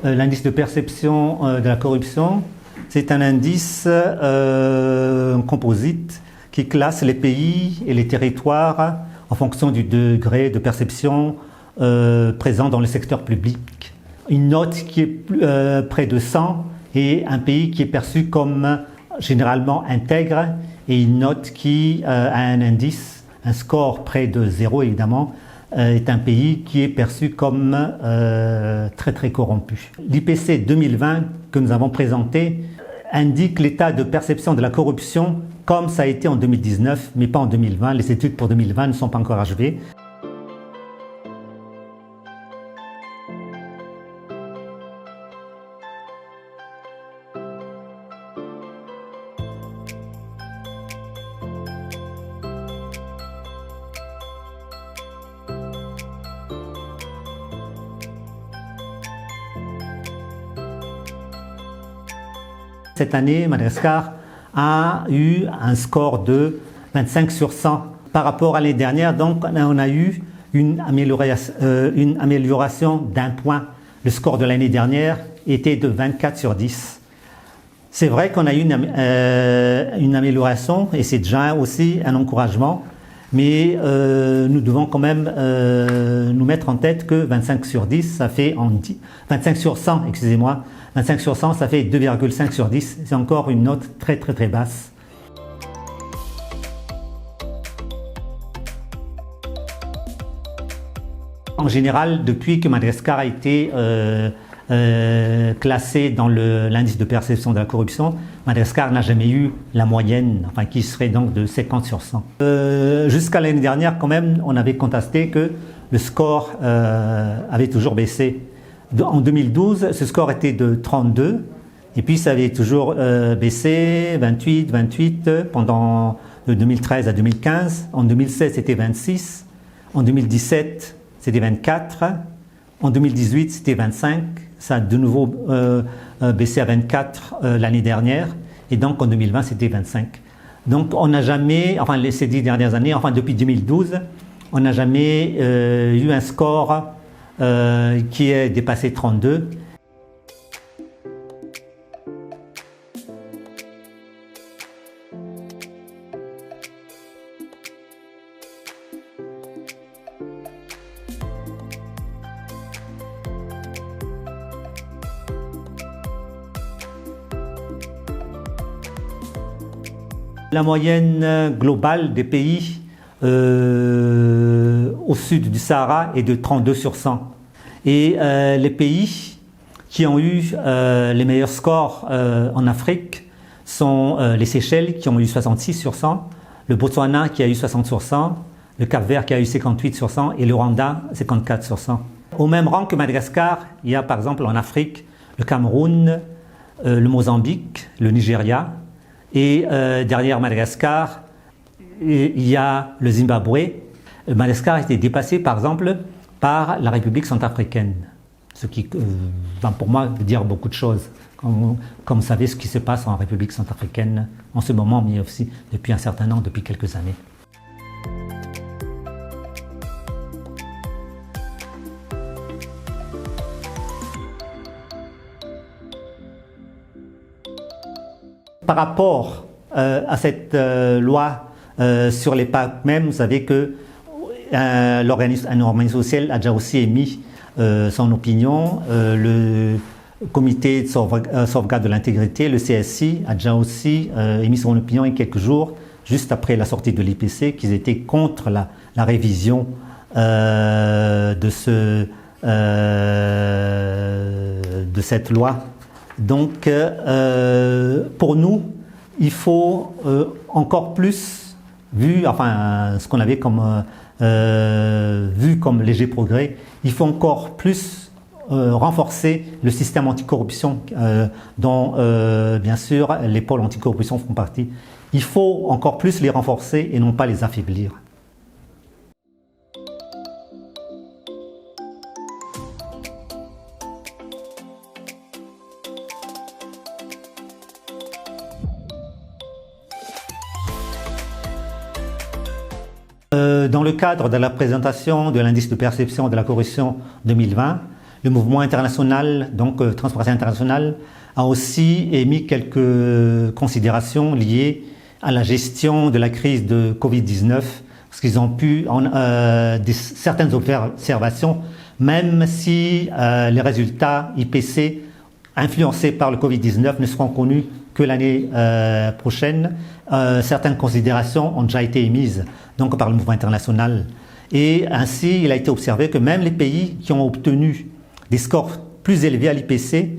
L'indice de perception de la corruption, c'est un indice composite qui classe les pays et les territoires en fonction du degré de perception présent dans le secteur public. Une note qui est près de 100 est un pays qui est perçu comme généralement intègre, et une note qui a un indice, un score près de 0 évidemment, est un pays qui est perçu comme très très corrompu. L'IPC 2020 que nous avons présenté indique l'état de perception de la corruption comme ça a été en 2019, mais pas en 2020. Les études pour 2020 ne sont pas encore achevées. Cette année, Madagascar a eu un score de 25 sur 100 par rapport à l'année dernière. Donc, on a eu une amélioration d'un point. Le score de l'année dernière était de 24 sur 10. C'est vrai qu'on a eu une amélioration et c'est déjà aussi un encouragement. Mais nous devons quand même nous mettre en tête que 25 sur 10, ça fait 25 sur 100, excusez-moi, 25 sur 100, ça fait 2,5 sur 10. C'est encore une note très très très basse. En général, depuis que Madagascar a été classé dans l'indice de perception de la corruption, Madagascar n'a jamais eu la moyenne, enfin qui serait donc de 50 sur 100. Jusqu'à l'année dernière, quand même, on avait constaté que le score avait toujours baissé. En 2012, ce score était de 32, et puis ça avait toujours baissé, 28, 28, pendant de 2013 à 2015. En 2016, c'était 26. En 2017, c'était 24. En 2018, c'était 25. Ça a de nouveau baissé à 24 l'année dernière. Et donc en 2020, c'était 25. Donc on n'a jamais, enfin ces 10 dernières années, enfin depuis 2012, on n'a jamais eu un score qui est dépassé 32. La moyenne globale des pays au sud du Sahara est de 32 sur 100. Et les pays qui ont eu les meilleurs scores en Afrique sont les Seychelles qui ont eu 66 sur 100, le Botswana qui a eu 60 sur 100, le Cap-Vert qui a eu 58 sur 100 et le Rwanda 54 sur 100. Au même rang que Madagascar, il y a par exemple en Afrique le Cameroun, le Mozambique, le Nigeria, et derrière Madagascar, il y a le Zimbabwe. Madagascar a été dépassé par exemple par la République centrafricaine, ce qui va pour moi dire beaucoup de choses, comme vous savez ce qui se passe en République centrafricaine en ce moment, mais aussi depuis un certain temps, depuis quelques années. Par rapport à cette loi sur les parcs même, vous savez que un organisme social a déjà aussi émis son opinion. Le comité de sauvegarde de l'intégrité, le CSI, a déjà aussi émis son opinion il y a quelques jours, juste après la sortie de l'IPC, qu'ils étaient contre la révision de cette loi. Donc, pour nous, il faut encore plus, ce qu'on avait vu comme léger progrès, il faut encore plus renforcer le système anticorruption dont, bien sûr, les pôles anticorruption font partie. Il faut encore plus les renforcer et non pas les affaiblir. Dans le cadre de la présentation de l'indice de perception de la corruption 2020, Le mouvement international, donc Transparency International, a aussi émis quelques considérations liées à la gestion de la crise de Covid-19, parce qu'ils ont pu certaines observations, même si les résultats IPC influencés par le Covid-19 ne seront connus que l'année prochaine. Certaines considérations ont déjà été émises donc, par le mouvement international. Et ainsi, il a été observé que même les pays qui ont obtenu des scores plus élevés à l'IPC,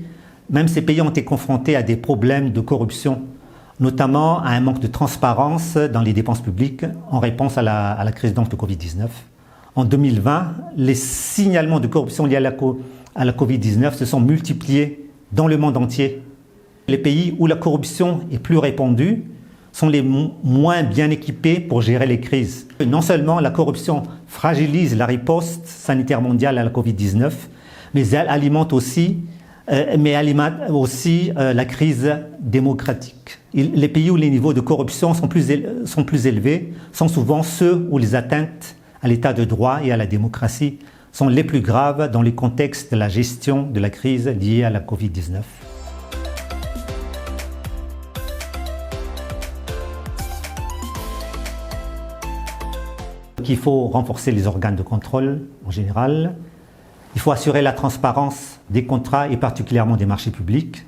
même ces pays ont été confrontés à des problèmes de corruption, notamment à un manque de transparence dans les dépenses publiques en réponse à la crise donc, de Covid-19. En 2020, les signalements de corruption liés à la Covid-19 se sont multipliés dans le monde entier. Les pays où la corruption est plus répandue sont les moins bien équipés pour gérer les crises. Non seulement la corruption fragilise la riposte sanitaire mondiale à la Covid-19, mais elle alimente aussi la crise démocratique. Les pays où les niveaux de corruption sont plus élevés sont souvent ceux où les atteintes à l'état de droit et à la démocratie sont les plus graves dans le contexte de la gestion de la crise liée à la Covid-19. Il faut renforcer les organes de contrôle en général. Il faut assurer la transparence des contrats et particulièrement des marchés publics.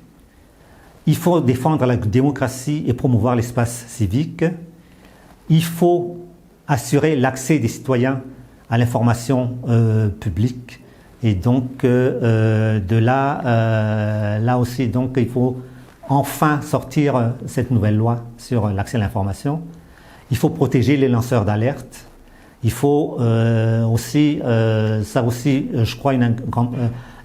Il faut défendre la démocratie et promouvoir l'espace civique. Il faut assurer l'accès des citoyens à l'information publique. Et donc, là aussi, donc, il faut enfin sortir cette nouvelle loi sur l'accès à l'information. Il faut protéger les lanceurs d'alerte. Il faut je crois, une grande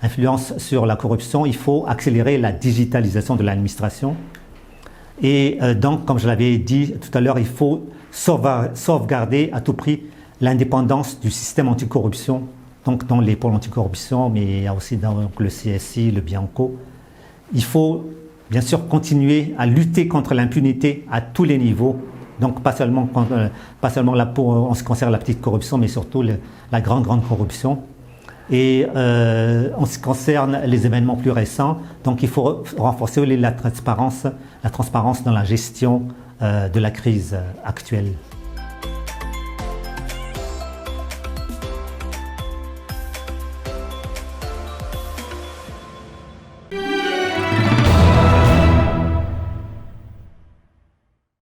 influence sur la corruption. Il faut accélérer la digitalisation de l'administration. Et donc, comme je l'avais dit tout à l'heure, il faut sauvegarder à tout prix l'indépendance du système anticorruption, donc dans les pôles anticorruption, mais il y a aussi dans le CSI, le Bianco. Il faut bien sûr continuer à lutter contre l'impunité à tous les niveaux. Donc pas seulement là en ce qui concerne la petite corruption, mais surtout la grande corruption. Et en ce qui concerne les événements plus récents, donc il faut renforcer la transparence dans la gestion de la crise actuelle.